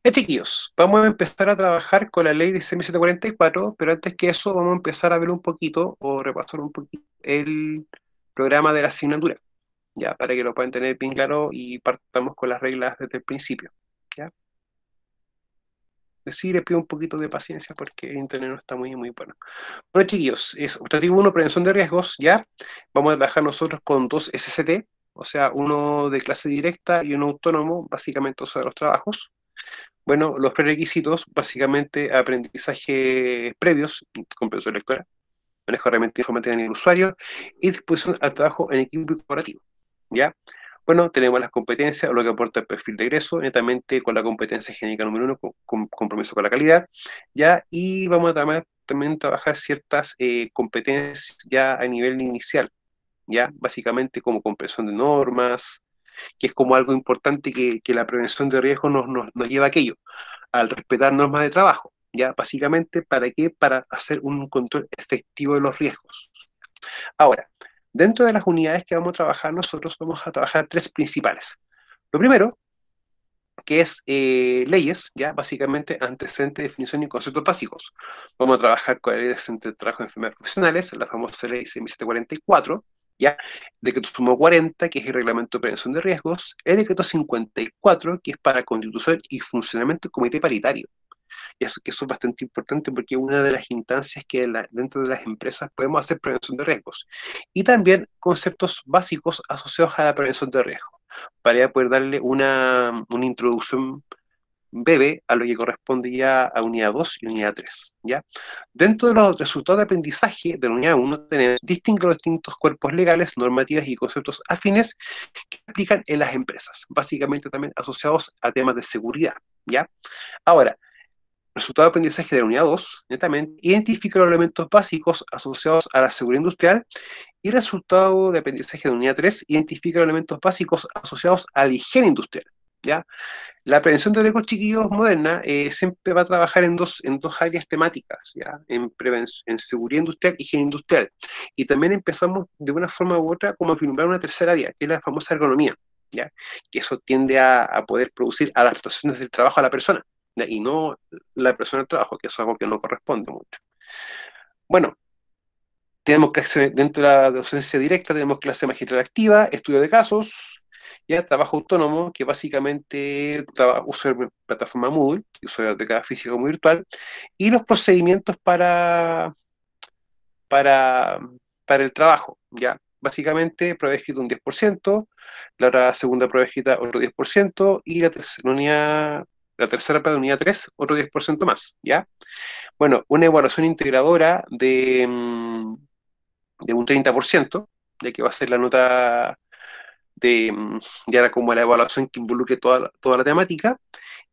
Chiquillos, vamos a empezar a trabajar con la ley 16.744, pero antes que eso vamos a empezar a ver un poquito o repasar un poquito el programa de la asignatura, ya, para que lo puedan tener bien claro y partamos con las reglas desde el principio, ya. Sí, les pido un poquito de paciencia porque el internet no está muy bueno. Bueno, chiquillos, es optativo 1, prevención de riesgos, ya. Vamos a trabajar nosotros con dos SCT, o sea, uno de clase directa y uno autónomo, básicamente sobre los trabajos. Bueno, los prerequisitos, básicamente aprendizaje previos, comprensión lectora, manejo de herramientas informáticas en el usuario y disposición al trabajo en equipo y colaborativo. ¿Ya? Bueno, tenemos las competencias, lo que aporta el perfil de egreso, netamente con la competencia génica número uno, con compromiso con la calidad, ¿ya? Y vamos a también trabajar ciertas competencias ya a nivel inicial, ¿ya? Básicamente como comprensión de normas, que es como algo importante que la prevención de riesgos nos lleva a aquello al respetar normas de trabajo, ¿ya? Básicamente, ¿para qué? Para hacer un control efectivo de los riesgos. Ahora, dentro de las unidades que vamos a trabajar, nosotros vamos a trabajar tres principales. Lo primero, que es leyes, ya básicamente antecedentes, definición y conceptos básicos. Vamos a trabajar con la ley de accidentes de trabajo de enfermedades profesionales, la famosa ley 6744, ya, decreto sumo 40, que es el reglamento de prevención de riesgos, el decreto 54, que es para constitución y funcionamiento del comité paritario. Y eso es bastante importante porque es una de las instancias que dentro de las empresas podemos hacer prevención de riesgos. Y también conceptos básicos asociados a la prevención de riesgos, para ya poder darle una introducción breve a lo que corresponde ya a unidad 2 y unidad 3, ¿ya? Dentro de los resultados de aprendizaje de la unidad 1 tenemos distinguir los distintos cuerpos legales, normativas y conceptos afines que aplican en las empresas, básicamente también asociados a temas de seguridad, ¿ya? Ahora, resultado de aprendizaje de la unidad 2, netamente, identifica los elementos básicos asociados a la seguridad industrial y resultado de aprendizaje de la unidad 3, identifica los elementos básicos asociados a la higiene industrial. ¿Ya? La prevención de riesgos chiquillos moderna siempre va a trabajar en dos áreas temáticas, ¿ya? En seguridad industrial y higiene industrial. Y también empezamos de una forma u otra como a vislumbrar una tercera área, que es la famosa ergonomía, ¿ya? Que eso tiende a poder producir adaptaciones del trabajo a la persona, ¿ya? Y no la persona al trabajo, que eso es algo que no corresponde mucho. Bueno, tenemos clase dentro de la docencia directa, tenemos clase magistral activa, estudio de casos, ya trabajo autónomo, que básicamente uso de plataforma Moodle, uso de cada física como virtual, y los procedimientos para, para el trabajo, ya. Básicamente, prueba escrita un 10%, la segunda prueba escrita otro 10%, y la tercera para la unidad 3 otro 10% más, ¿ya? Bueno, una evaluación integradora de un 30%, ya que va a ser la nota de, ya como la evaluación que involucre toda la temática,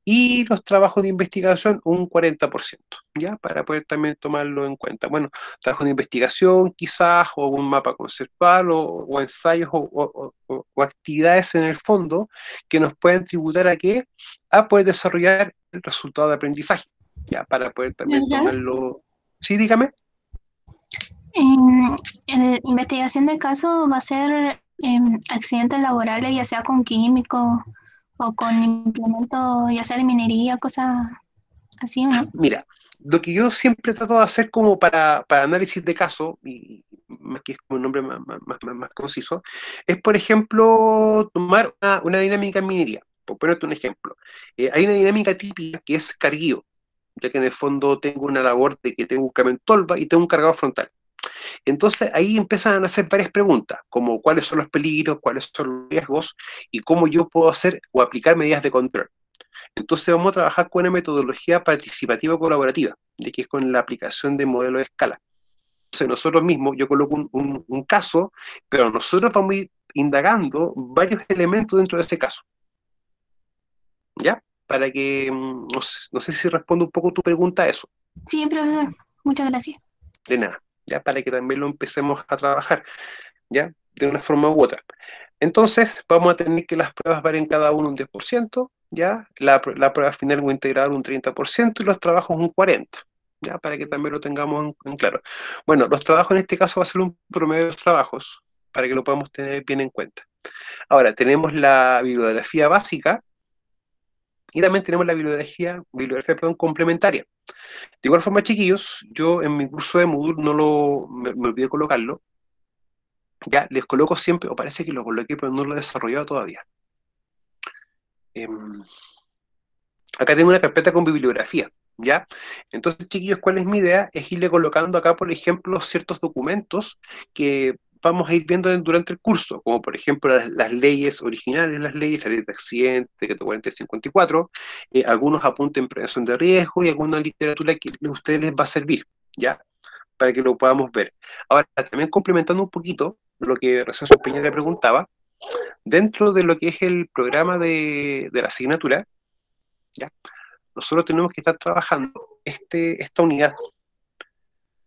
y los trabajos de investigación un 40%, ¿ya? Para poder también tomarlo en cuenta. Bueno, trabajos de investigación quizás, o un mapa conceptual, o ensayos, o actividades en el fondo que nos pueden tributar a qué, a poder desarrollar el resultado de aprendizaje, ¿ya? Para poder también Profesor, tomarlo. Sí, dígame. en investigación de caso va a ser accidentes laborales, ya sea con químicos o con implementos, ya sea de minería, cosas así, ¿o no? Mira, lo que yo siempre trato de hacer como para análisis de caso, y más que es como un nombre más conciso, es, por ejemplo, tomar una dinámica en minería. Por ponerte un ejemplo. Hay una dinámica típica que es carguío, ya que en el fondo tengo una labor de que tengo un camión tolva y tengo un cargador frontal. Entonces ahí empiezan a hacer varias preguntas, como cuáles son los peligros, cuáles son los riesgos y cómo yo puedo hacer o aplicar medidas de control. Entonces vamos a trabajar con una metodología participativa colaborativa, de que es con la aplicación de modelos de escala. Entonces nosotros mismos, yo coloco un caso, pero nosotros vamos a ir indagando varios elementos dentro de ese caso, ¿ya? Para que, no sé si respondo un poco tu pregunta a eso, Sí, profesor, muchas gracias. de nada, ¿ya? Para que también lo empecemos a trabajar, ¿ya? De una forma u otra. Entonces, vamos a tener que las pruebas valen cada uno un 10%, ¿ya? La prueba final va a integrar un 30% y los trabajos un 40%, ¿ya? Para que también lo tengamos en claro. Bueno, los trabajos en este caso va a ser un promedio de los trabajos, para que lo podamos tener bien en cuenta. Ahora, tenemos la bibliografía básica Y también tenemos la bibliografía perdón, complementaria. De igual forma, chiquillos, yo en mi curso de Moodle me olvidé colocarlo. Ya les coloco siempre, o parece que lo coloqué, pero no lo he desarrollado todavía. Acá tengo una carpeta con bibliografía, ¿ya? Entonces, chiquillos, ¿cuál es mi idea? Es irle colocando acá, por ejemplo, ciertos documentos que vamos a ir viendo durante el curso, como por ejemplo las leyes originales, la ley de accidente, decreto 40 y 54, algunos apuntes en prevención de riesgo y alguna literatura que a ustedes les va a servir, ¿ya? Para que lo podamos ver. Ahora, también complementando un poquito lo que recién su Peña le preguntaba, dentro de lo que es el programa de la asignatura, ¿ya? Nosotros tenemos que estar trabajando esta unidad,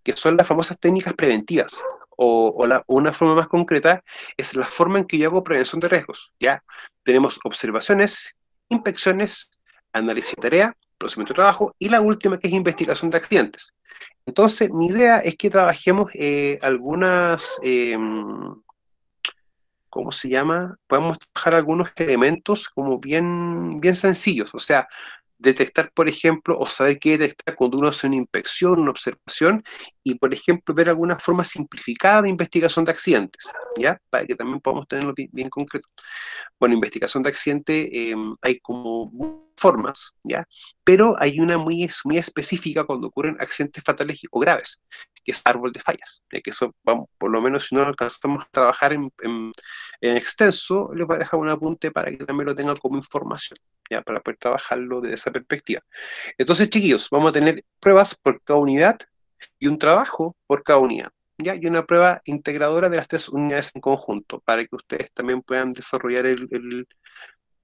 que son las famosas técnicas preventivas, una forma más concreta es la forma en que yo hago prevención de riesgos, ¿ya? Tenemos observaciones, inspecciones, análisis de tarea, procedimiento de trabajo, y la última que es investigación de accidentes. Entonces, mi idea es que trabajemos ¿cómo se llama? Podemos trabajar algunos elementos como bien sencillos, o sea, detectar, por ejemplo, o saber qué detectar cuando uno hace una inspección, una observación, y, por ejemplo, ver alguna forma simplificada de investigación de accidentes, ¿ya? Para que también podamos tenerlo bien concreto. Bueno, investigación de accidente hay como formas, ¿ya? Pero hay una muy específica cuando ocurren accidentes fatales o graves, que es árbol de fallas, ya que eso, vamos, por lo menos si no alcanzamos a trabajar en extenso, les voy a dejar un apunte para que también lo tengan como información, ¿ya? Para poder trabajarlo desde esa perspectiva. Entonces, chiquillos, vamos a tener pruebas por cada unidad y un trabajo por cada unidad. ¿Ya? Y una prueba integradora de las tres unidades en conjunto, para que ustedes también puedan desarrollar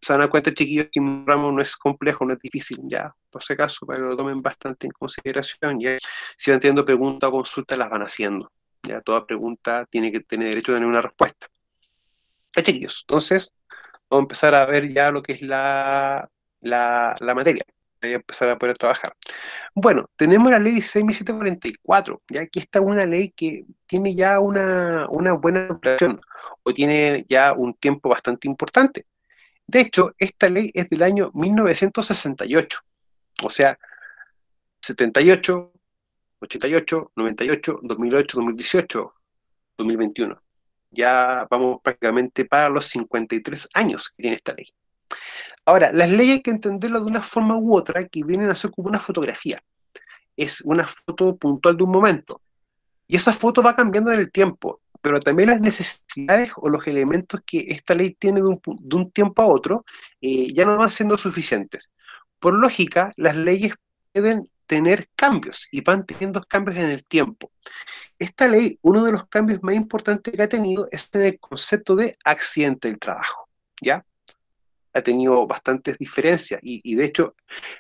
se dan cuenta, chiquillos, que mi ramo no es complejo, no es difícil, ya, por si acaso, para que lo tomen bastante en consideración, ya, si van teniendo preguntas o consultas, las van haciendo, ya, toda pregunta tiene que tener derecho a tener una respuesta. Ya, chiquillos, entonces, vamos a empezar a ver ya lo que es la materia, voy a empezar a poder trabajar. Bueno, tenemos la ley 16.744, ya que esta es una ley que tiene ya una buena duración, o tiene ya un tiempo bastante importante. De hecho, esta ley es del año 1968, o sea, 78, 88, 98, 2008, 2018, 2021. Ya vamos prácticamente para los 53 años que tiene esta ley. Ahora, las leyes hay que entenderlo de una forma u otra que vienen a ser como una fotografía. Es una foto puntual de un momento. Y esa foto va cambiando en el tiempo, pero también las necesidades o los elementos que esta ley tiene de un tiempo a otro ya no van siendo suficientes. Por lógica, las leyes pueden tener cambios y van teniendo cambios en el tiempo. Esta ley, uno de los cambios más importantes que ha tenido es en el concepto de accidente del trabajo, ¿ya? Ha tenido bastantes diferencias y de hecho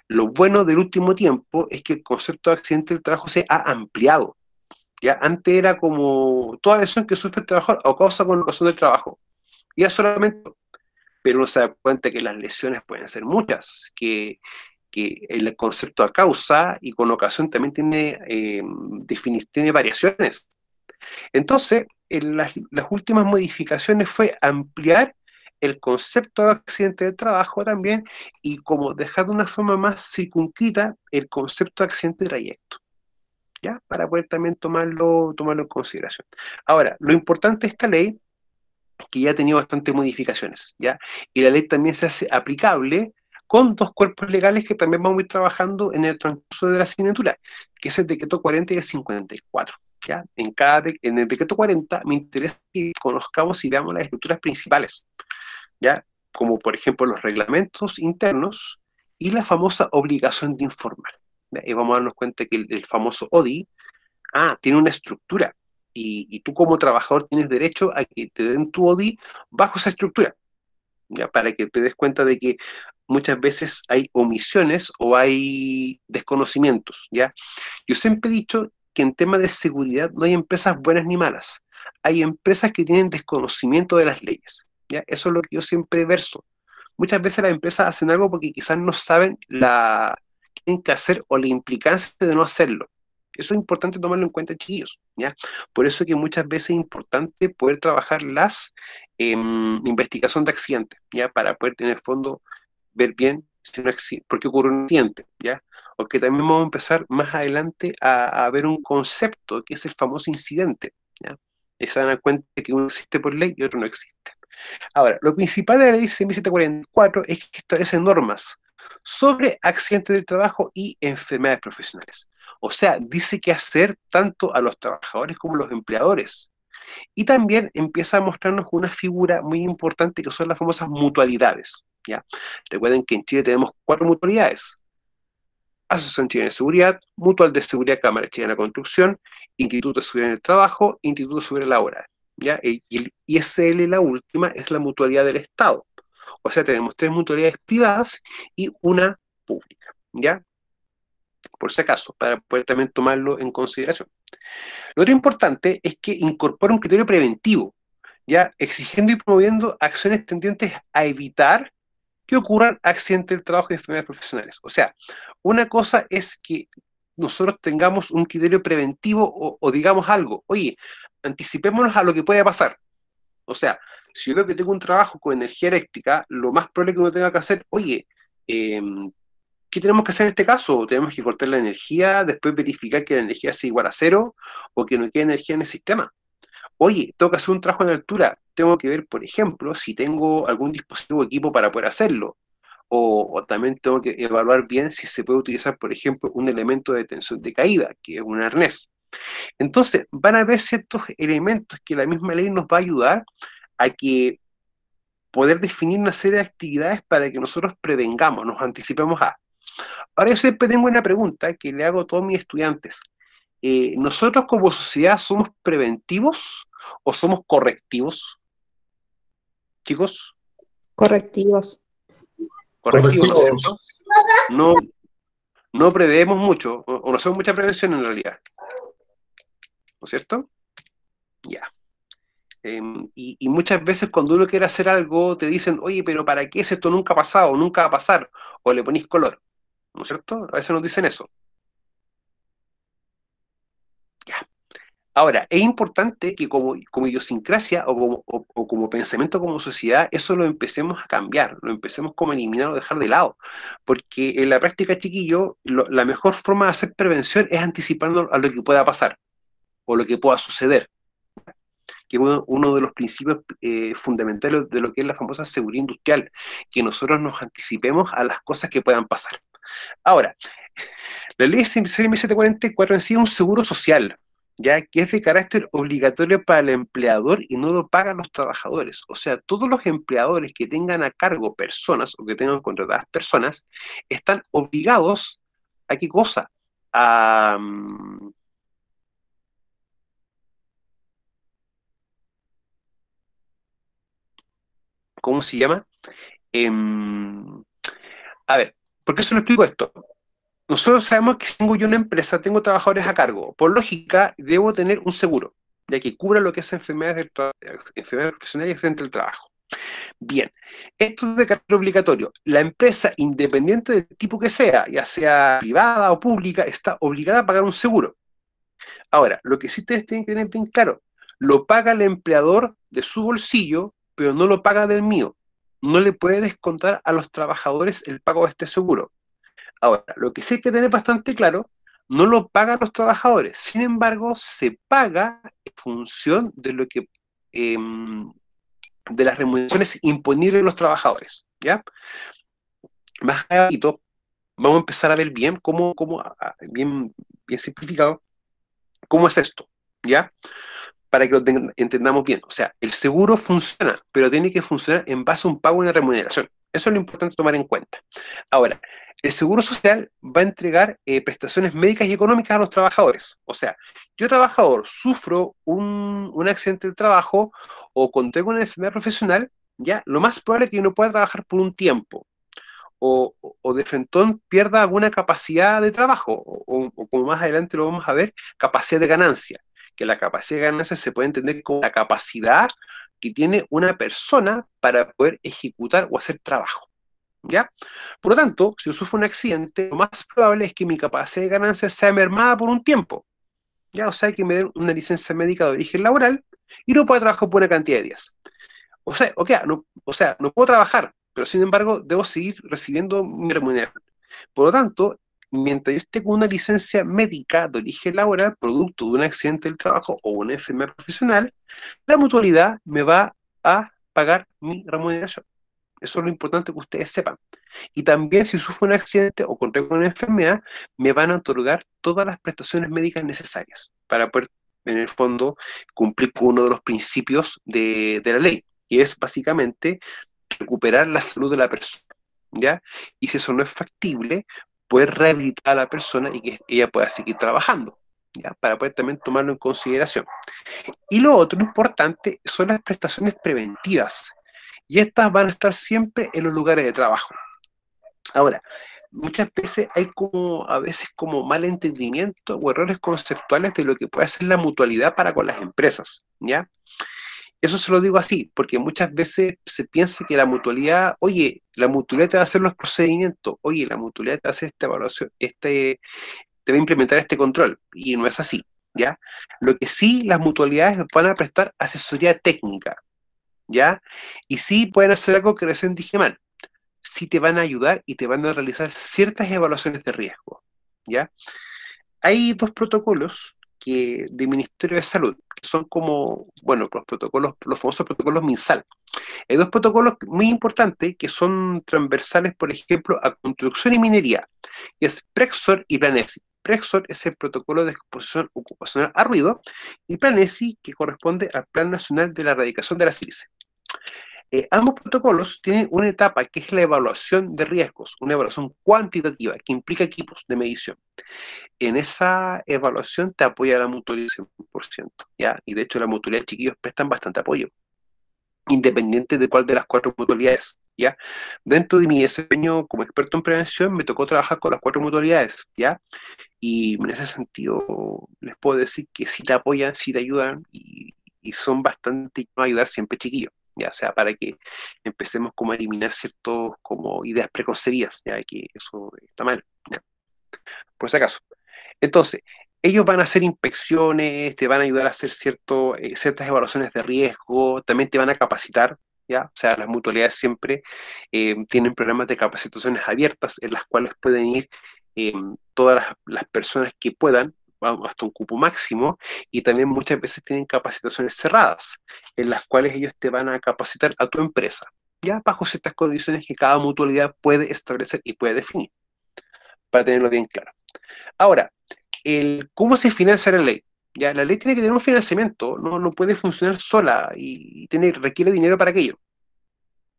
lo bueno del último tiempo es que el concepto de accidente del trabajo se ha ampliado. ¿Ya? Antes era como toda lesión que sufre el trabajador o causa con ocasión del trabajo. Y era solamente, pero uno se da cuenta que las lesiones pueden ser muchas, que el concepto de causa y con ocasión también tiene variaciones. Entonces, en las últimas modificaciones fue ampliar el concepto de accidente de trabajo también y como dejar de una forma más circunscrita el concepto de accidente de trayecto. ¿Ya? Para poder también tomarlo en consideración. Ahora, lo importante de esta ley es que ya ha tenido bastantes modificaciones, ¿ya? Y la ley también se hace aplicable con dos cuerpos legales que también vamos a ir trabajando en el transcurso de la asignatura, que es el decreto 40 y el 54, ¿ya? En el decreto 40 me interesa que conozcamos y veamos las estructuras principales, ¿ya? Como por ejemplo los reglamentos internos y la famosa obligación de informar. ¿Ya? Y vamos a darnos cuenta que el famoso ODI, tiene una estructura y tú como trabajador tienes derecho a que te den tu ODI bajo esa estructura, ¿ya? Para que te des cuenta de que muchas veces hay omisiones o hay desconocimientos, ¿ya? Yo siempre he dicho que en tema de seguridad no hay empresas buenas ni malas, hay empresas que tienen desconocimiento de las leyes, ¿ya? Eso es lo que yo siempre verso. Muchas veces las empresas hacen algo porque quizás no saben qué tienen que hacer o la implicancia de no hacerlo. Eso es importante tomarlo en cuenta, chiquillos, ¿ya? Por eso es que muchas veces es importante poder trabajar las investigación de accidentes, ¿ya? Para poder tener fondo, ver bien ¿Por qué ocurre un accidente? ¿Ya? Porque también vamos a empezar más adelante a ver un concepto que es el famoso incidente, ¿ya? Y se dan a cuenta que uno existe por ley y otro no existe. Ahora, lo principal de la ley 6.744 es que establece normas sobre accidentes del trabajo y enfermedades profesionales. O sea, dice qué hacer tanto a los trabajadores como a los empleadores. Y también empieza a mostrarnos una figura muy importante que son las famosas mutualidades, ¿ya? Recuerden que en Chile tenemos 4 mutualidades: Asociación Chilena de Seguridad, Mutual de Seguridad Cámara Chilena de Construcción, Instituto de Seguridad en el Trabajo, Instituto de Seguridad Laboral. ¿Ya? Y el ISL, la última, es la mutualidad del Estado. O sea, tenemos 3 mutualidades privadas y una pública. ¿Ya? Por si acaso, para poder también tomarlo en consideración. Lo otro importante es que incorpora un criterio preventivo, ya exigiendo y promoviendo acciones tendientes a evitar que ocurran accidentes del trabajo y enfermedades profesionales. O sea, una cosa es que nosotros tengamos un criterio preventivo o digamos algo, oye, anticipémonos a lo que puede pasar. O sea, si yo veo que tengo un trabajo con energía eléctrica, lo más probable que uno tenga que hacer, oye, eh, ¿qué tenemos que hacer en este caso? ¿Tenemos que cortar la energía, después verificar que la energía sea igual a cero o que no quede energía en el sistema? Oye, tengo que hacer un trabajo en altura, tengo que ver, por ejemplo, si tengo algún dispositivo o equipo para poder hacerlo. O también tengo que evaluar bien si se puede utilizar, por ejemplo, un elemento de tensión de caída, que es un arnés. Entonces, van a haber ciertos elementos que la misma ley nos va a ayudar a que poder definir una serie de actividades para que nosotros prevengamos, nos anticipemos a. Ahora yo siempre tengo una pregunta que le hago a todos mis estudiantes. ¿Nosotros como sociedad somos preventivos o somos correctivos? Chicos, Correctivos. correctivos, ¿no es cierto? No, no preveemos mucho, o no hacemos mucha prevención en realidad, ¿no es cierto? Ya. Y muchas veces cuando uno quiere hacer algo, te dicen, oye, pero ¿para qué si esto nunca ha pasado, nunca va a pasar? O le ponís color, ¿no es cierto? A veces nos dicen eso. Ya. Ahora, es importante que como idiosincrasia o como pensamiento como sociedad, eso lo empecemos a cambiar, lo empecemos como a eliminar o dejar de lado. Porque en la práctica, chiquillo, la mejor forma de hacer prevención es anticipando a lo que pueda pasar o lo que pueda suceder, que es uno de los principios fundamentales de lo que es la famosa seguridad industrial, que nosotros nos anticipemos a las cosas que puedan pasar. Ahora, la ley 6.744 en sí es un seguro social, ya que es de carácter obligatorio para el empleador y no lo pagan los trabajadores. O sea, todos los empleadores que tengan a cargo personas o que tengan contratadas personas están obligados a ¿qué cosa? A, ¿cómo se llama? A ver, ¿por qué se lo explico esto? Nosotros sabemos que si tengo yo una empresa, tengo trabajadores a cargo. Por lógica, debo tener un seguro, ya que cubra lo que es enfermedades profesionales y accidentes del trabajo. Bien, esto es de carácter obligatorio. La empresa, independiente del tipo que sea, ya sea privada o pública, está obligada a pagar un seguro. Ahora, lo que sí ustedes tienen que tener bien claro, lo paga el empleador de su bolsillo, pero no lo paga del mío. No le puede descontar a los trabajadores el pago de este seguro. Ahora, lo que sí hay que tener bastante claro, no lo pagan los trabajadores, sin embargo, se paga en función de lo que de las remuneraciones imponibles a los trabajadores, ¿ya? Más adelante vamos a empezar a ver bien bien, bien simplificado, cómo es esto, ¿ya? Para que lo entendamos bien. O sea, el seguro funciona, pero tiene que funcionar en base a un pago y una remuneración. Eso es lo importante tomar en cuenta. Ahora, el Seguro Social va a entregar prestaciones médicas y económicas a los trabajadores. O sea, yo trabajador sufro un accidente del trabajo o contraigo una enfermedad profesional, ya, lo más probable es que yo no pueda trabajar por un tiempo. O de frentón pierda alguna capacidad de trabajo, o como más adelante lo vamos a ver, capacidad de ganancia, que la capacidad de ganancia se puede entender como la capacidad que tiene una persona para poder ejecutar o hacer trabajo, ¿ya? Por lo tanto, si yo sufro un accidente, lo más probable es que mi capacidad de ganancia sea mermada por un tiempo, ¿ya? O sea, que me den una licencia médica de origen laboral y no pueda trabajar por una cantidad de días. O sea, no puedo trabajar, pero sin embargo debo seguir recibiendo mi remuneración. Por lo tanto, mientras yo esté con una licencia médica de origen laboral, producto de un accidente del trabajo o una enfermedad profesional, la mutualidad me va a pagar mi remuneración. Eso es lo importante que ustedes sepan. Y también si sufro un accidente o contraigo una enfermedad, me van a otorgar todas las prestaciones médicas necesarias para poder, en el fondo, cumplir con uno de los principios de la ley, que es básicamente recuperar la salud de la persona, ¿ya? Y si eso no es factible, poder rehabilitar a la persona y que ella pueda seguir trabajando, ¿ya? Para poder también tomarlo en consideración. Y lo otro importante son las prestaciones preventivas. Y estas van a estar siempre en los lugares de trabajo. Ahora, muchas veces hay como, a veces como mal entendimiento o errores conceptuales de lo que puede hacer la mutualidad para con las empresas, ¿ya? Eso se lo digo así, porque muchas veces se piensa que la mutualidad, oye, la mutualidad te va a hacer los procedimientos, oye, la mutualidad te va a hacer esta evaluación, te va a implementar este control, y no es así, ¿ya? Lo que sí, las mutualidades van a prestar asesoría técnica, ¿ya? Y sí pueden hacer algo que recién dije mal, sí te van a ayudar y te van a realizar ciertas evaluaciones de riesgo, ¿ya? Hay dos protocolos de Ministerio de Salud, que son como, bueno, los protocolos, los famosos protocolos MinSal. Hay dos protocolos muy importantes que son transversales, por ejemplo, a construcción y minería, que es Prexor y Planesi. Prexor es el protocolo de exposición ocupacional a ruido, y Planesi, que corresponde al Plan Nacional de la Erradicación de la Sílice. Ambos protocolos tienen una etapa que es la evaluación de riesgos, una evaluación cuantitativa que implica equipos de medición. En esa evaluación te apoya la mutualidad 100%, ¿ya? Y de hecho la mutualidad, chiquillos, prestan bastante apoyo, independiente de cuál de las cuatro mutualidades, ¿ya? Dentro de mi desempeño como experto en prevención me tocó trabajar con las cuatro mutualidades, ¿ya? Y en ese sentido les puedo decir que sí te apoyan, sí te ayudan y son bastante no ayudar siempre, chiquillos, ya sea para que empecemos como a eliminar ciertos como ideas preconcebidas, ya que eso está mal, ¿ya? Por si acaso. Entonces, ellos van a hacer inspecciones, te van a ayudar a hacer ciertas evaluaciones de riesgo, también te van a capacitar, ¿ya? O sea, las mutualidades siempre tienen programas de capacitaciones abiertas en las cuales pueden ir eh, todas las personas que puedan, vamos, hasta un cupo máximo, y también muchas veces tienen capacitaciones cerradas, en las cuales ellos te van a capacitar a tu empresa, ya bajo ciertas condiciones que cada mutualidad puede establecer y puede definir, para tenerlo bien claro. Ahora, ¿cómo se financia la ley? Ya, la ley tiene que tener un financiamiento, no puede funcionar sola y requiere dinero para aquello,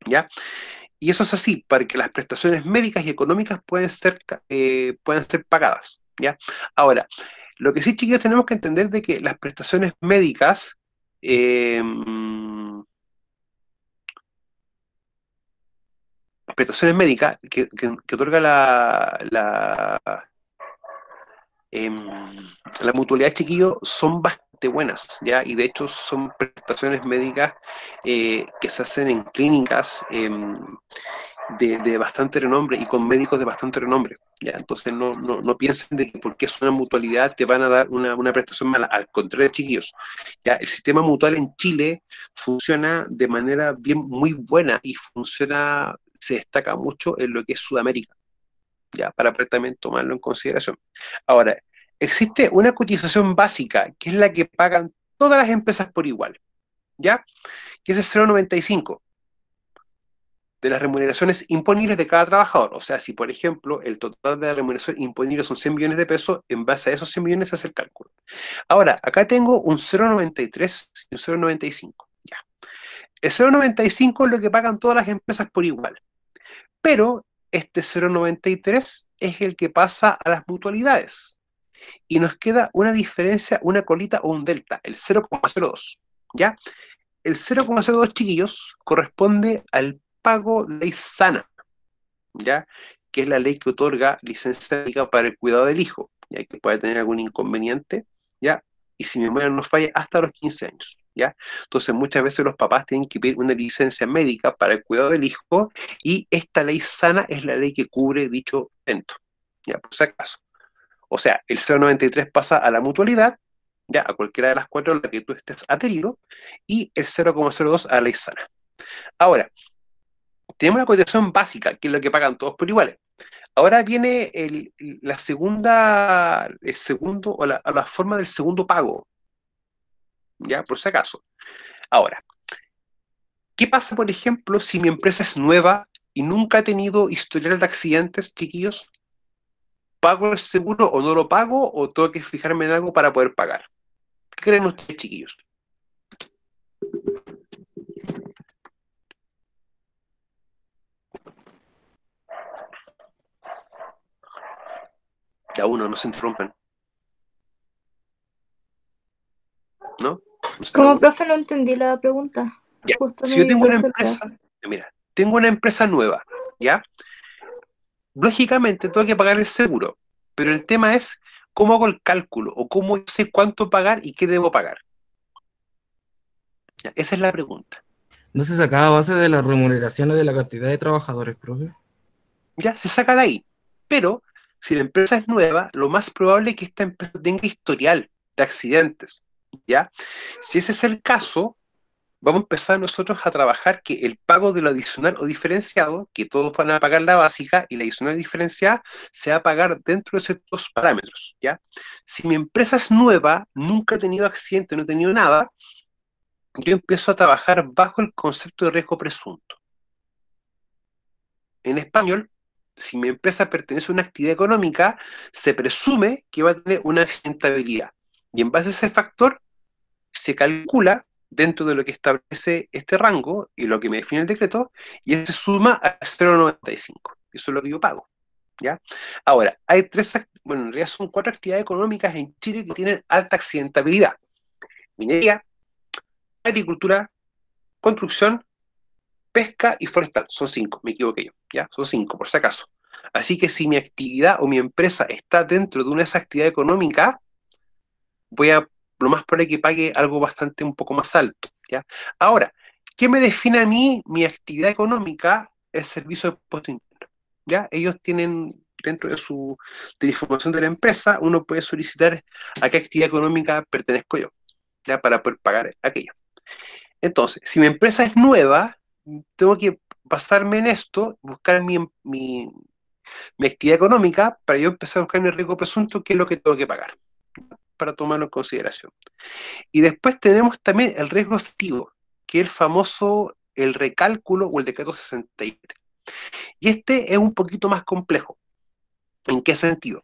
¿ya? Y eso es así, para que las prestaciones médicas y económicas puedan ser pagadas, ¿ya? Ahora, lo que sí, chiquillos, tenemos que entender de que las eh, prestaciones médicas que otorga em, la mutualidad, chiquillo, son bastante buenas, ¿ya? Y de hecho son prestaciones médicas que se hacen en clínicas de bastante renombre y con médicos de bastante renombre, ¿ya? Entonces no piensen de que porque es una mutualidad te van a dar una prestación mala. Al contrario, chiquillos, ¿ya? El sistema mutual en Chile funciona de manera muy buena y se destaca mucho en lo que es Sudamérica, ya, para también tomarlo en consideración. Ahora, existe una cotización básica, que es la que pagan todas las empresas por igual, ¿ya? Que es el 0,95 de las remuneraciones imponibles de cada trabajador. O sea, si por ejemplo el total de la remuneración imponible son 100 millones de pesos, en base a esos 100 millones se hace el cálculo. Ahora, acá tengo un 0,93 y un 0,95, ya. El 0,95 es lo que pagan todas las empresas por igual, pero este 0,93 es el que pasa a las mutualidades. Y nos queda una diferencia, una colita o un delta, el 0,02, ¿ya? El 0,02, chiquillos, corresponde al pago de ley sana, ¿ya? Que es la ley que otorga licencia médica para el cuidado del hijo, ya que puede tener algún inconveniente, ¿ya? Y si mi memoria no falla, hasta los 15 años, ¿ya? Entonces muchas veces los papás tienen que pedir una licencia médica para el cuidado del hijo, y esta ley sana es la ley que cubre dicho evento, ¿ya? Por si acaso. O sea, el 0,93 pasa a la mutualidad, ya, a cualquiera de las cuatro a la que tú estés adherido, y el 0,02 a la ley sana. Ahora, Tenemos la cotización básica, que es lo que pagan todos por iguales. Ahora viene la segunda, el segundo, o la forma del segundo pago, ya, por si acaso. Ahora, ¿qué pasa, por ejemplo, si mi empresa es nueva y nunca ha tenido historial de accidentes, chiquillos? ¿Pago el seguro o no lo pago, o tengo que fijarme en algo para poder pagar? ¿Qué creen ustedes, chiquillos? Ya uno, no se interrumpen. ¿No? ¿No se Como preocupen? profe no entendí la pregunta. Ya. Justo Si me yo tengo llegó una el celular. empresa, mira, tengo una empresa nueva, ¿ya? Lógicamente tengo que pagar el seguro, pero el tema es cómo hago el cálculo o cómo sé cuánto pagar y qué debo pagar. Ya, esa es la pregunta. ¿No se sacaba a base de las remuneraciones de la cantidad de trabajadores, profe? Ya, se saca de ahí. Pero si la empresa es nueva, lo más probable es que esta empresa tenga historial de accidentes, ¿ya? Si ese es el caso, vamos a empezar nosotros a trabajar que el pago de lo adicional o diferenciado, que todos van a pagar la básica, y la adicional diferenciada se va a pagar dentro de ciertos parámetros, ¿ya? Si mi empresa es nueva, nunca he tenido accidente, no he tenido nada, yo empiezo a trabajar bajo el concepto de riesgo presunto. En español, si mi empresa pertenece a una actividad económica, se presume que va a tener una accidentabilidad. Y en base a ese factor, se calcula dentro de lo que establece este rango y lo que me define el decreto, y se suma a 0,95. Eso es lo que yo pago, ¿ya? Ahora, hay bueno, en realidad son 4 actividades económicas en Chile que tienen alta accidentabilidad: minería, agricultura, construcción, pesca y forestal. Son 5, me equivoqué yo, ¿ya? Son 5, por si acaso. Así que si mi actividad o mi empresa está dentro de una de esas actividades económicas, lo más probable que pague algo bastante un poco más alto, ¿ya? Ahora, ¿qué me define a mí mi actividad económica? El servicio de impuesto interno, ¿ya? Ellos tienen dentro de la información de la empresa, uno puede solicitar a qué actividad económica pertenezco yo, ¿ya? Para poder pagar aquello. Entonces, si mi empresa es nueva, tengo que basarme en esto, buscar mi actividad económica para yo empezar a buscar mi riesgo presunto, qué es lo que tengo que pagar, para tomarlo en consideración. Y después tenemos también el riesgo efectivo, que es el famoso, el recálculo o el decreto 67. Y este es un poquito más complejo. ¿En qué sentido?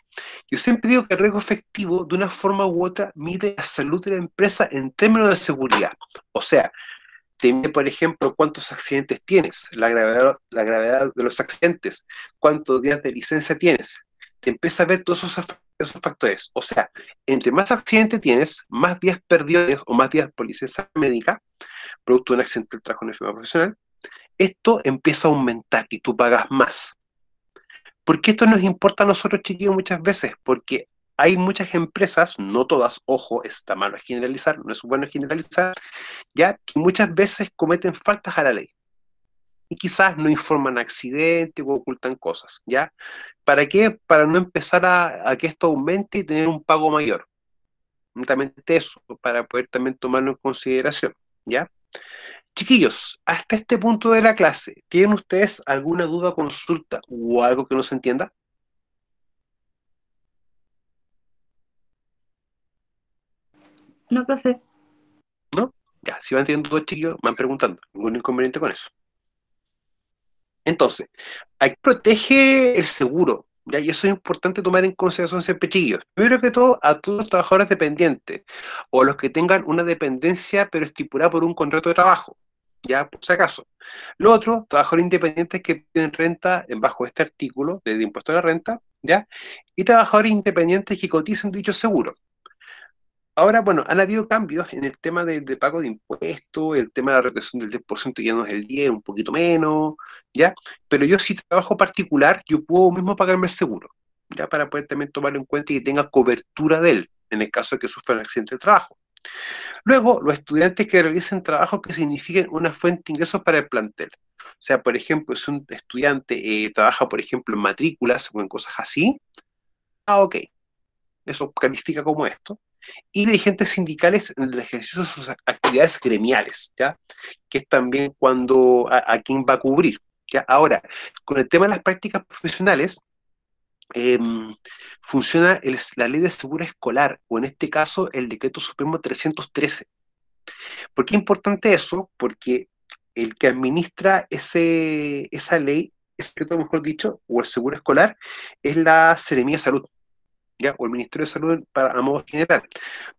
Yo siempre digo que el riesgo efectivo, de una forma u otra, mide la salud de la empresa en términos de seguridad. O sea, te mide, por ejemplo, cuántos accidentes tienes, la gravedad de los accidentes, cuántos días de licencia tienes. Te empieza a ver todos esos factores. O sea, entre más accidentes tienes, más días perdidos o más días por licencia médica, producto de un accidente del trabajo en enfermedad profesional, esto empieza a aumentar y tú pagas más. ¿Por qué esto nos importa a nosotros, chiquillos, muchas veces? Porque hay muchas empresas, no todas, ojo, está malo generalizar, no es bueno generalizar, ya que muchas veces cometen faltas a la ley y quizás no informan accidentes o ocultan cosas, ¿ya? ¿Para qué? Para no empezar a que esto aumente y tener un pago mayor. Únicamente eso, para poder también tomarlo en consideración, ¿ya? Chiquillos, hasta este punto de la clase, ¿tienen ustedes alguna duda, consulta o algo que no se entienda? No, profe. ¿No? Ya, si van teniendo dudas, chiquillos, van preguntando. Ningún inconveniente con eso. Entonces, aquí protege el seguro, ¿ya? Y eso es importante tomar en consideración siempre, chiquillos. Primero que todo, a todos los trabajadores dependientes o a los que tengan una dependencia pero estipulada por un contrato de trabajo, ¿ya? Por si acaso. Lo otro, trabajadores independientes que piden renta bajo este artículo de impuesto a la renta, ¿ya? Y trabajadores independientes que cotizan dicho seguro. Ahora, bueno, han habido cambios en el tema de pago de impuestos, el tema de la retención del 10% ya no es el 10, un poquito menos, ¿ya? Pero yo si trabajo particular, yo puedo mismo pagarme el seguro, ¿ya? Para poder también tomarlo en cuenta y que tenga cobertura de él, en el caso de que sufra un accidente de trabajo. Luego, los estudiantes que realicen trabajos que signifiquen una fuente de ingresos para el plantel. O sea, por ejemplo, si un estudiante trabaja, por ejemplo, en matrículas o en cosas así, ok, eso califica como esto. Y dirigentes sindicales en el ejercicio de sus actividades gremiales, ¿ya? Que es también cuando a quién va a cubrir. ¿Ya? Ahora, con el tema de las prácticas profesionales, funciona la ley de seguro escolar, o en este caso el decreto supremo 313. ¿Por qué es importante eso? Porque el que administra esa ley, ese decreto, mejor dicho, o el seguro escolar, es la Seremía de Salud, ¿ya? O el Ministerio de Salud a modo general.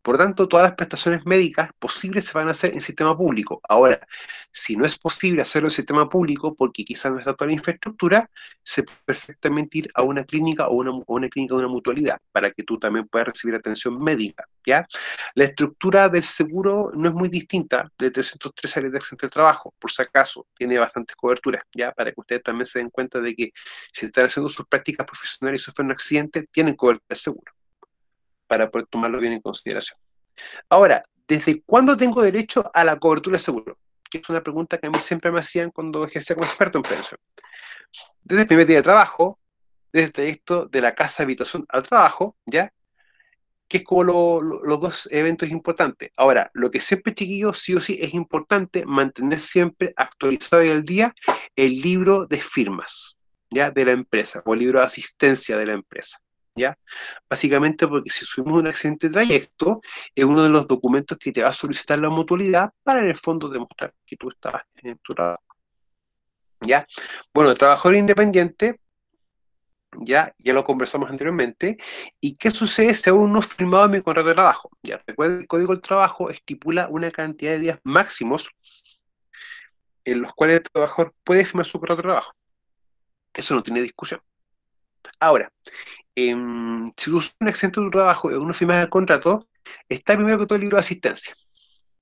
Por lo tanto, todas las prestaciones médicas posibles se van a hacer en sistema público. Ahora, si no es posible hacerlo en sistema público, porque quizás no está toda la infraestructura, se puede perfectamente ir a una clínica o una clínica de una mutualidad, para que tú también puedas recibir atención médica, ¿ya? La estructura del seguro no es muy distinta de 313 ley de accidente del trabajo, por si acaso, tiene bastantes coberturas, ¿ya? Para que ustedes también se den cuenta de que si están haciendo sus prácticas profesionales y sufren un accidente, tienen cobertura de seguro, para poder tomarlo bien en consideración. Ahora, ¿desde cuándo tengo derecho a la cobertura de seguro? Que es una pregunta que a mí siempre me hacían cuando ejercía como experto en prevención. Desde el primer día de trabajo, desde el trayecto de la casa de habitación al trabajo, ¿ya? Que es como los dos eventos importantes. Ahora, lo que siempre, chiquillos, sí o sí es importante mantener siempre actualizado y al día el libro de firmas, ¿ya? De la empresa, o el libro de asistencia de la empresa, ¿ya? Básicamente porque si subimos un accidente de trayecto, es uno de los documentos que te va a solicitar la mutualidad para en el fondo demostrar que tú estabas en tu trabajo, ¿ya? Bueno, el trabajador independiente, ya lo conversamos anteriormente. ¿Y qué sucede si aún no he firmado mi contrato de trabajo? Ya, recuerden, el Código del Trabajo estipula una cantidad de días máximos en los cuales el trabajador puede firmar su contrato de trabajo. Eso no tiene discusión. Ahora, si tú sufres un accidente de tu trabajo y aún no firmas el contrato, está primero que todo el libro de asistencia,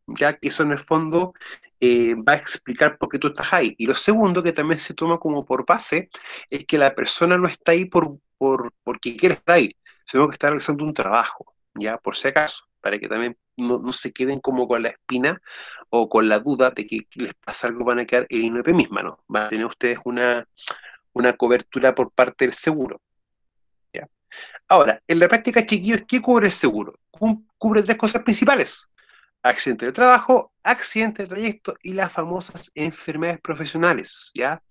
ya que eso en el fondo va a explicar por qué tú estás ahí. Y lo segundo, que también se toma como por base, es que la persona no está ahí porque quiere estar ahí, sino que está realizando un trabajo, ya, por si acaso, para que también no se queden como con la espina o con la duda de que les pasa algo, van a quedar en INOP misma, ¿no? Van a tener ustedes una cobertura por parte del seguro, ¿ya? Ahora, en la práctica, chiquillos, ¿qué cubre el seguro? Cubre tres cosas principales: accidente de trabajo, accidente de trayecto y las famosas enfermedades profesionales, ¿ya?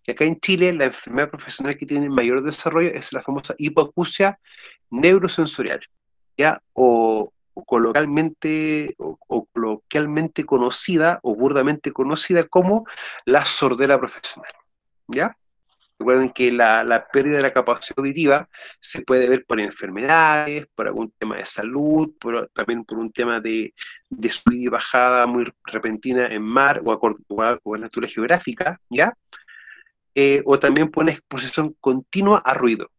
Y acá en Chile, la enfermedad profesional que tiene mayor desarrollo es la famosa hipoacusia neurosensorial, ¿ya? O coloquialmente conocida o burdamente conocida como la sordera profesional, ¿ya? Recuerden que la pérdida de la capacidad auditiva se puede ver por enfermedades, por algún tema de salud, también por un tema de subida y bajada muy repentina en mar o en altura geográfica, ¿ya? O también por una exposición continua a ruido,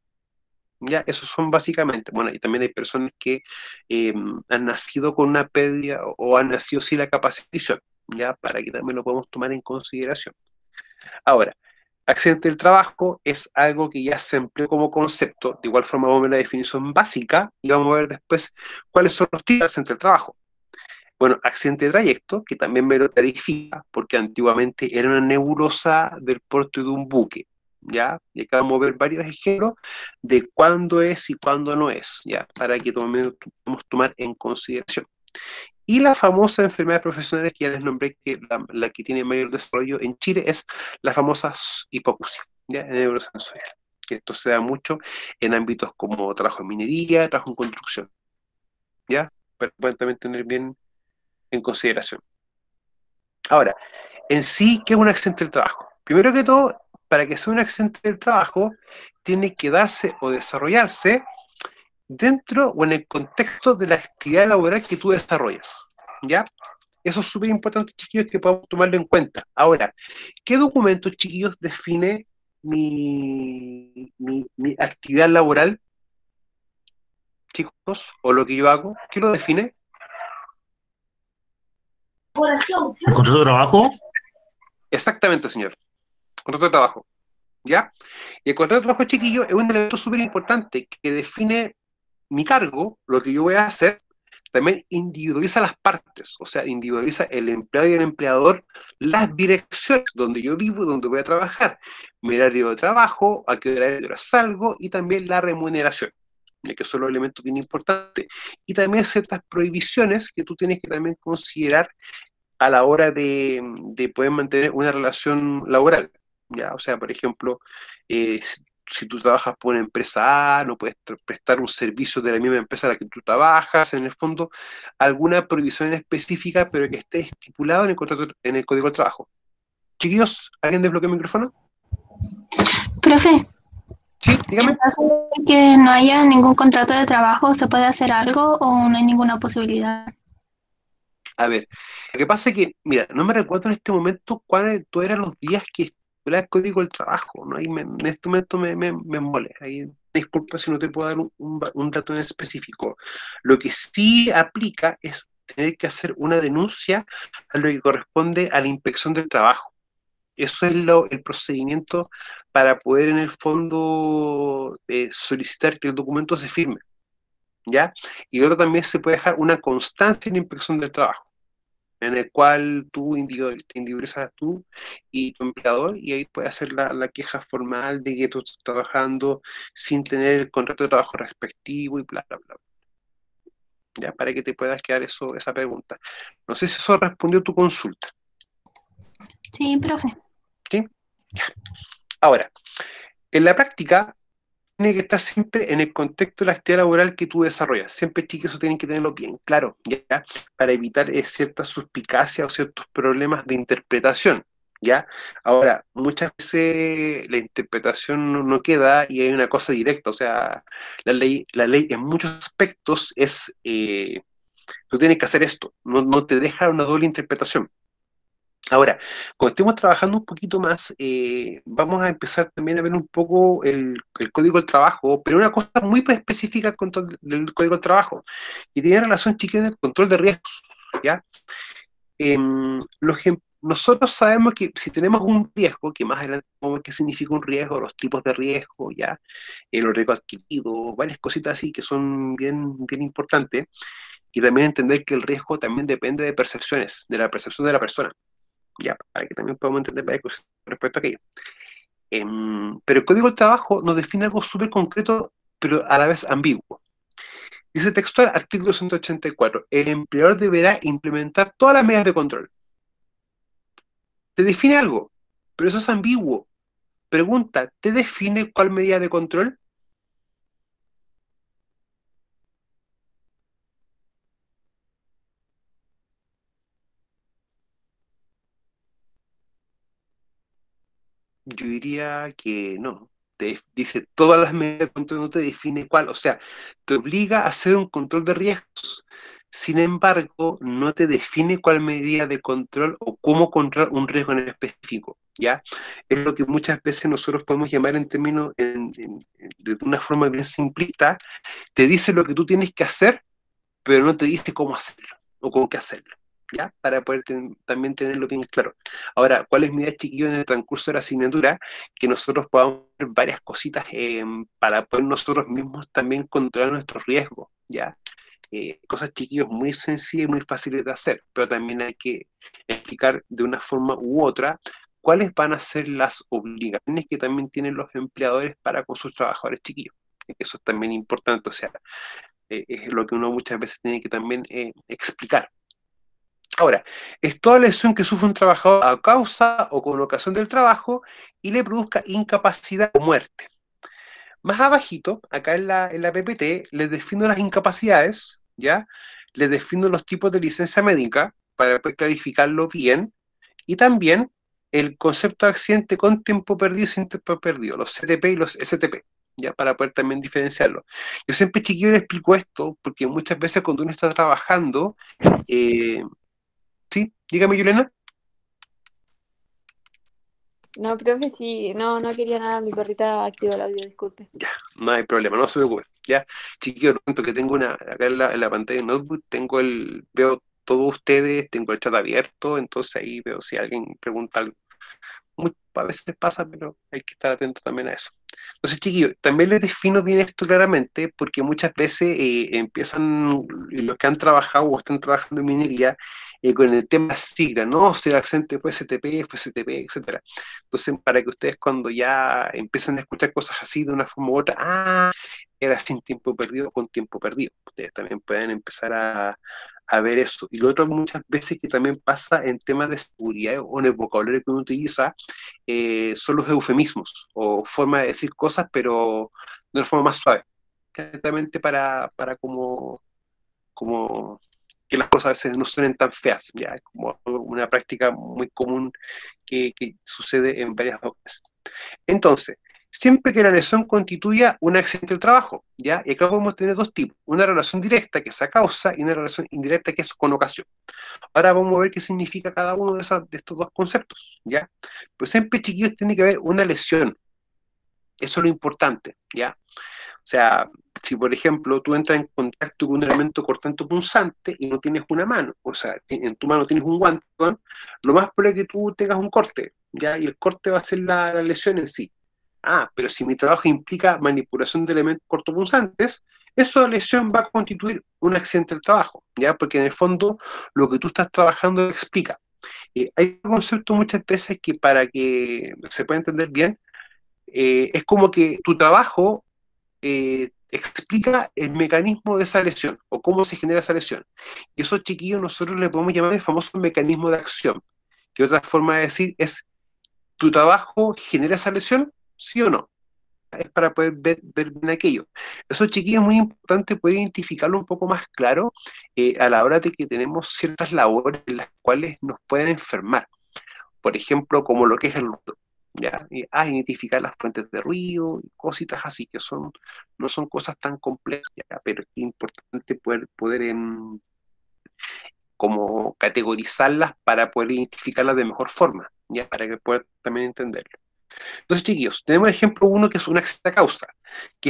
¿ya? Esos son básicamente. Bueno, y también hay personas que han nacido con una pérdida o han nacido sin la capacidad de audición, ¿ya? Para que también lo podemos tomar en consideración. Ahora, accidente del trabajo es algo que ya se empleó como concepto. De igual forma vamos a ver la definición básica y vamos a ver después cuáles son los tipos de accidente del trabajo. Bueno, accidente de trayecto, que también me lo clarifica, porque antiguamente era una nebulosa del puerto de un buque, ¿ya? Y acá vamos a ver varios ejemplos de cuándo es y cuándo no es, ¿ya? Para que también podamos tomar en consideración. Y la famosa enfermedad profesional que ya les nombré, que la que tiene mayor desarrollo en Chile es la famosa hipoacusia, ¿ya? Neurosensorial. Que esto se da mucho en ámbitos como trabajo en minería, trabajo en construcción, ¿ya? Pero pueden también tener bien en consideración. Ahora, en sí, ¿qué es un accidente del trabajo? Primero que todo, para que sea un accidente del trabajo, tiene que darse o desarrollarse dentro o en el contexto de la actividad laboral que tú desarrollas, ¿ya? Eso es súper importante, chiquillos, que podamos tomarlo en cuenta. Ahora, ¿qué documento, chiquillos, define mi actividad laboral, chicos? O lo que yo hago, ¿qué lo define? ¿El contrato de trabajo? Exactamente, señor. Contrato de trabajo, ¿ya? Y el contrato de trabajo, chiquillo, es un elemento súper importante que define mi cargo, lo que yo voy a hacer. También individualiza las partes, o sea, individualiza el empleado y el empleador, las direcciones donde yo vivo, donde voy a trabajar, mi horario de trabajo, a qué hora salgo, y también la remuneración, ya que son los elementos bien importantes. Y también ciertas prohibiciones que tú tienes que también considerar a la hora de poder mantener una relación laboral, ¿ya? O sea, por ejemplo, si tú trabajas por una empresa A, no puedes prestar un servicio de la misma empresa a la que tú trabajas, en el fondo, alguna prohibición específica, pero que esté estipulado en el contrato, en el Código del Trabajo. Chiquillos, ¿alguien desbloquea el micrófono? Profe, Sí, dígame. en caso de que no haya ningún contrato de trabajo, ¿se puede hacer algo o no hay ninguna posibilidad? A ver, lo que pasa es que, mira, no me recuerdo en este momento cuáles eran los días que estipulaba el Código del Trabajo, ¿no? En este momento me mole. Ahí, disculpa si no te puedo dar un dato en específico. Lo que sí aplica es tener que hacer una denuncia a lo que corresponde a la inspección del trabajo. Eso es el procedimiento para poder en el fondo solicitar que el documento se firme, ¿ya? Y luego también se puede dejar una constancia en la inspección del trabajo, en el cual te individualizas tú y tu empleador, y ahí puedes hacer la queja formal de que tú estás trabajando sin tener el contrato de trabajo respectivo y bla, bla, bla. Ya, para que te puedas quedar esa pregunta. No sé si eso respondió tu consulta. Sí, profe. ¿Sí? Ya. Ahora, en la práctica, tiene que estar siempre en el contexto de la actividad laboral que tú desarrollas. Siempre, chicos, eso tienen que tenerlo bien claro, ¿ya? Para evitar ciertas suspicacias o ciertos problemas de interpretación, ¿ya? Ahora, muchas veces la interpretación no queda y hay una cosa directa, o sea, la ley en muchos aspectos es, tú tienes que hacer esto, no te deja una doble interpretación. Ahora, cuando estemos trabajando un poquito más, vamos a empezar también a ver un poco el Código del Trabajo, pero una cosa muy específica del Código del Trabajo, y tiene relación, chiquillos, con el control de riesgos, ¿ya? Nosotros sabemos que si tenemos un riesgo, que más adelante vamos a ver qué significa un riesgo, los tipos de riesgo, ¿ya? Los riesgos adquiridos, varias cositas así que son bien, bien importantes, y también entender que el riesgo también depende de percepciones, de la percepción de la persona. Ya, para que también podamos entender varias cosas respecto a aquello. Pero el Código del Trabajo nos define algo súper concreto, pero a la vez ambiguo. Dice textual, artículo 184, el empleador deberá implementar todas las medidas de control. Te define algo, pero eso es ambiguo. Pregunta, ¿te define cuál medida de control? Yo diría que no. Te dice todas las medidas de control, no te define cuál. O sea, te obliga a hacer un control de riesgos. Sin embargo, no te define cuál medida de control o cómo controlar un riesgo en específico, ¿ya? Es lo que muchas veces nosotros podemos llamar en términos, de una forma bien simplista, te dice lo que tú tienes que hacer, pero no te dice cómo hacerlo o con qué hacerlo, ¿ya? Para poder también tenerlo bien claro. Ahora, ¿cuáles medidas, chiquillos, en el transcurso de la asignatura que nosotros podamos ver varias cositas para poder nosotros mismos también controlar nuestros riesgos, ¿ya? Cosas, chiquillos, muy sencillas y muy fáciles de hacer, pero también hay que explicar de una forma u otra cuáles van a ser las obligaciones que también tienen los empleadores para con sus trabajadores, chiquillos. Eso es también importante, o sea, es lo que uno muchas veces tiene que también explicar. Ahora, es toda lesión que sufre un trabajador a causa o con ocasión del trabajo y le produzca incapacidad o muerte. Más abajito, acá en la PPT, les defino las incapacidades, ¿ya? Les defino los tipos de licencia médica para poder clarificarlo bien, y también el concepto de accidente con tiempo perdido y sin tiempo perdido, los CTP y los STP, ¿ya? Para poder también diferenciarlo. Yo siempre, chiquillo, les explico esto, porque muchas veces cuando uno está trabajando, ¿sí? Dígame, Yulena. No, profe, sí, no quería nada, mi perrita activó el audio, disculpe. Ya, no hay problema, no se preocupe. Ya, chiquillo, lo siento que tengo acá en la pantalla de notebook, veo todos ustedes, tengo el chat abierto, entonces ahí veo si alguien pregunta algo. A veces pasa, pero hay que estar atento también a eso. Entonces, chiquillos, también les defino bien esto claramente, porque muchas veces empiezan los que han trabajado o están trabajando en minería con el tema sigla, ¿no? Si el accidente fue STP, fue STP, etcétera. Entonces, para que ustedes cuando ya empiecen a escuchar cosas así de una forma u otra, era sin tiempo perdido o con tiempo perdido. Ustedes también pueden empezar a ver eso. Y lo otro muchas veces que también pasa en temas de seguridad o en el vocabulario que uno utiliza, son los eufemismos o forma de decir cosas, pero de una forma más suave. Exactamente para como que las cosas a veces no suenen tan feas, ya es como una práctica muy común que sucede en varias ocasiones. Entonces, siempre que la lesión constituya un accidente del trabajo, ¿ya? Y acá podemos tener dos tipos, una relación directa que es a causa y una relación indirecta que es con ocasión. Ahora vamos a ver qué significa cada uno de estos dos conceptos, ¿ya? Pues siempre, chiquillos, tiene que haber una lesión, eso es lo importante, ¿ya? O sea, si por ejemplo tú entras en contacto con un elemento cortante o punzante y no tienes una mano, o sea, en tu mano tienes un guante, ¿no? Lo más probable es que tú tengas un corte, ¿ya? Y el corte va a ser la lesión en sí. Ah, pero si mi trabajo implica manipulación de elementos cortopunzantes, esa lesión va a constituir un accidente del trabajo, ¿ya? Porque en el fondo lo que tú estás trabajando explica. Hay un concepto muchas veces que para que se pueda entender bien, es como que tu trabajo explica el mecanismo de esa lesión o cómo se genera esa lesión. Y esos chiquillos nosotros le podemos llamar el famoso mecanismo de acción, que otra forma de decir es, ¿tu trabajo genera esa lesión? ¿Sí o no? Es para poder ver bien aquello. Esos chiquillos es muy importante poder identificarlo un poco más claro a la hora de que tenemos ciertas labores en las cuales nos pueden enfermar. Por ejemplo, como lo que es el ruido. ¿Ya? Identificar las fuentes de ruido y cositas así, que no son cosas tan complejas, ¿ya? Pero es importante poder como categorizarlas para poder identificarlas de mejor forma, ¿ya? Para que puedan también entenderlo. Entonces, chiquillos, tenemos ejemplo uno que es un accidente a causa, que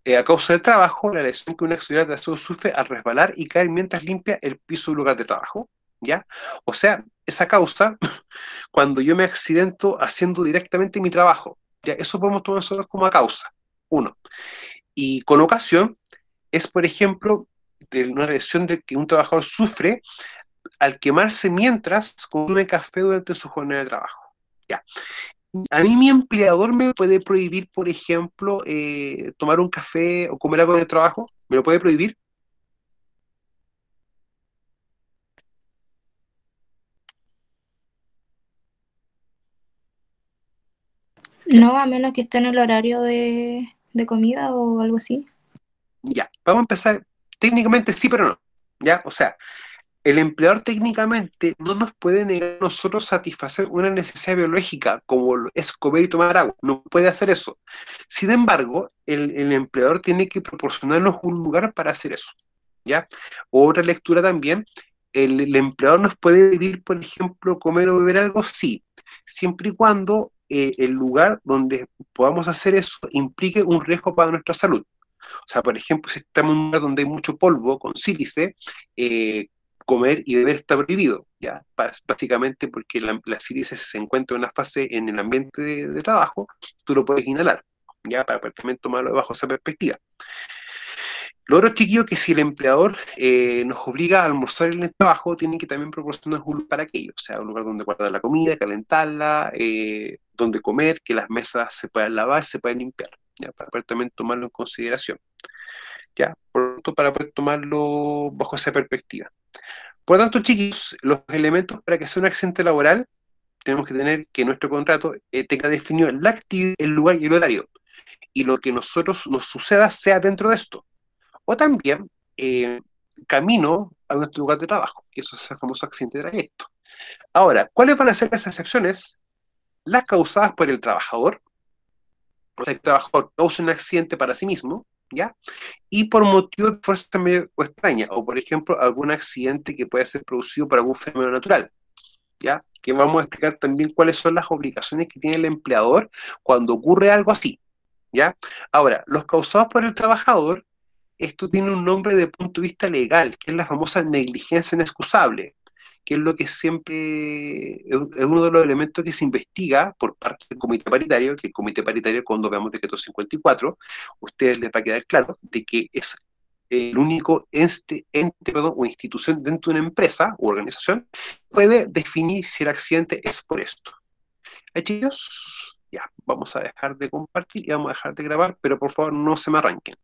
es a causa del trabajo, la lesión que un auxiliar de aseo sufre al resbalar y caer mientras limpia el piso del lugar de trabajo, ¿ya? O sea, esa causa, cuando yo me accidento haciendo directamente mi trabajo, ¿ya? Eso podemos tomar nosotros como a causa, uno. Y con ocasión, es, por ejemplo, de una lesión de que un trabajador sufre al quemarse mientras consume café durante su jornada de trabajo, ¿ya? A mí mi empleador me puede prohibir, por ejemplo, tomar un café o comer algo en el trabajo. ¿Me lo puede prohibir? No, a menos que esté en el horario de comida o algo así. Ya, vamos a empezar. Técnicamente sí, pero no. ¿Ya? O sea, el empleador técnicamente no nos puede negar a nosotros satisfacer una necesidad biológica, como es comer y tomar agua. No puede hacer eso. Sin embargo, el empleador tiene que proporcionarnos un lugar para hacer eso. ¿Ya? Otra lectura también, el empleador nos puede pedir, por ejemplo, comer o beber algo, sí, siempre y cuando el lugar donde podamos hacer eso implique un riesgo para nuestra salud. O sea, por ejemplo, si estamos en un lugar donde hay mucho polvo con sílice, comer y beber está prohibido, ¿ya? Básicamente porque la sílice se encuentra en una fase en el ambiente de trabajo, tú lo puedes inhalar, ¿ya? Para poder también tomarlo bajo esa perspectiva. Lo otro, chiquillo, que si el empleador nos obliga a almorzar en el trabajo, tiene que también proporcionarnos un lugar para aquello, o sea, un lugar donde guardar la comida, calentarla, donde comer, que las mesas se puedan lavar, se puedan limpiar, ¿ya? Para poder también tomarlo en consideración, ¿ya? Por lo tanto, para poder tomarlo bajo esa perspectiva. Por lo tanto, chiquillos, los elementos para que sea un accidente laboral, tenemos que tener que nuestro contrato tenga definido la actividad, el lugar y el horario, y lo que nosotros nos suceda sea dentro de esto. O también camino a nuestro lugar de trabajo, que eso es el famoso accidente de trayecto. Ahora, ¿cuáles van a ser las excepciones? Las causadas por el trabajador, o sea, el trabajador causa un accidente para sí mismo, ¿ya? Y por motivo de fuerza medio extraña, o por ejemplo, algún accidente que puede ser producido por algún fenómeno natural, ¿ya? Que vamos a explicar también cuáles son las obligaciones que tiene el empleador cuando ocurre algo así, ¿ya? Ahora, los causados por el trabajador, esto tiene un nombre de punto de vista legal, que es la famosa negligencia inexcusable, que es lo que siempre es uno de los elementos que se investiga por parte del comité paritario, que el comité paritario, cuando veamos decreto 54, ustedes les va a quedar claro de que es el único ente o institución dentro de una empresa u organización puede definir si el accidente es por esto. Chicos, ya, vamos a dejar de compartir y vamos a dejar de grabar, pero por favor no se me arranquen.